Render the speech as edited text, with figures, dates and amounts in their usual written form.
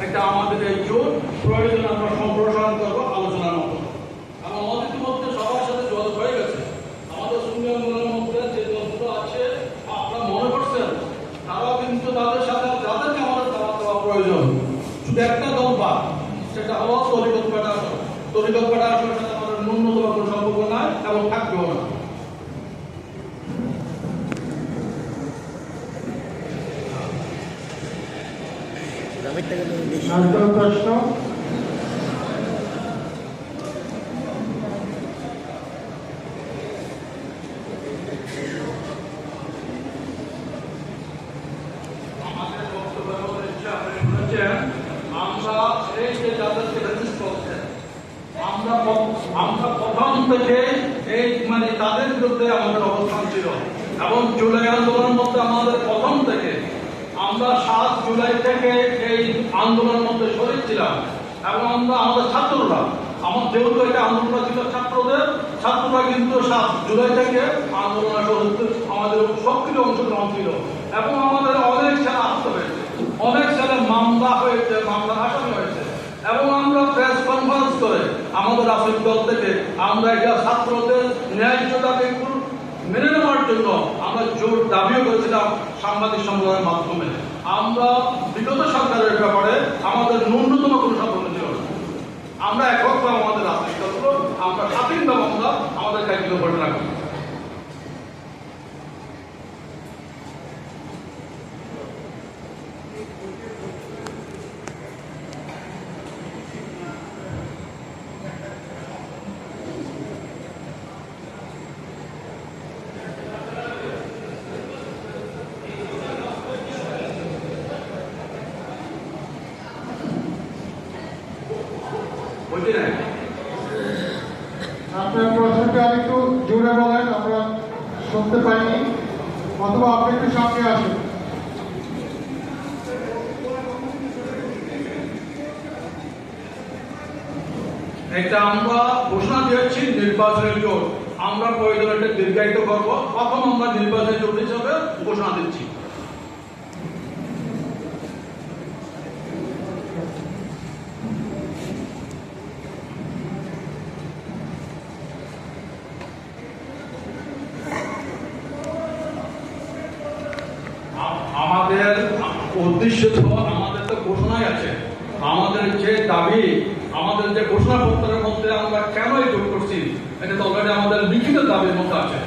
একটা আমাদের এই জোট প্রয়োজন আমরা সম্প্রসারণ করবো আলোচনার মতো। এবং আমাদের ইতিমধ্যে সবার সাথে যোগাযোগ হয়ে গেছে। আমাদের সুন্নি আন্দোলনের মধ্যে যে দলগুলো আছে আপনারা মনে করছেন তারাও কিন্তু তাদের সাথে যাদেরকে আমাদের দাওয়াত দেওয়া প্রয়োজন, শুধু একটা দল বাদ, সেটা হলো তরিকত ফেডারেশন। তরিকত ফেডারেশনের সাথে আমাদের ন্যূনতম কোনো সম্পর্ক নাই এবং থাকবেও না। প্রশ্ন আমরা প্রথম থেকে এই মানে তাদের বিরুদ্ধে আমাদের অবস্থান ছিল এবং জুলাই আন্দোলনের মধ্যে আমাদের প্রথম থেকে আমরা 7 জুলাই থেকে এই আন্দোলনের মধ্যে শরীর ছিলাম এবং আমরা আমাদের ছাত্ররা যেহেতু এটা আন্দোলন ছিল ছাত্ররা কিন্তু 7 জুলাই থেকে আন্দোলনের আমাদের সক্রিয় অংশগ্রহণ ছিল এবং আমাদের অনেক ছেলে আহত হয়েছে, অনেক ছেলে মামলা হয়েছে, মামলার আসামি হয়েছে এবং আমরা প্রেস কনফারেন্স করে আমাদের রাজনৈতিক দল থেকে আমরা এটা ছাত্রদের ন্যায্য দাবি মেনে নেওয়ার জন্য আমরা জোর দাবিও করেছিলাম সাংবাদিক সম্মেলনের মাধ্যমে। আমরা বিগত সরকারের ব্যাপারে আমাদের ন্যূনতম কোনো সম্পর্ক ছিল না। আমরা এককভাবে আমাদের রাজনৈতিক দলগুলো আমরা স্বাধীনভাবে আমরা আমাদের কাজগুলো করে রাখি। আপনার প্রশ্নটা আরেকটু জোরে বলেন, আমরা শুনতে পাইনি, অথবা আপনি একটু সামনে আসুন। এটা আমরা ঘোষণা দিয়েছি নির্বাচনের জোট। আমরা প্রয়োজন একটা দীর্ঘায়িত করবো। প্রথম আমরা নির্বাচনের জোট হিসাবে ঘোষণা দিচ্ছি। আমাদের উদ্দেশ্য তো আমাদের তো ঘোষণাই আছে, আমাদের যে দাবি, আমাদের যে ঘোষণাপত্রের মধ্যে আমরা কেন এই জোট করছি এটা তো অলরেডি আমাদের লিখিত দাবির মধ্যে আছে।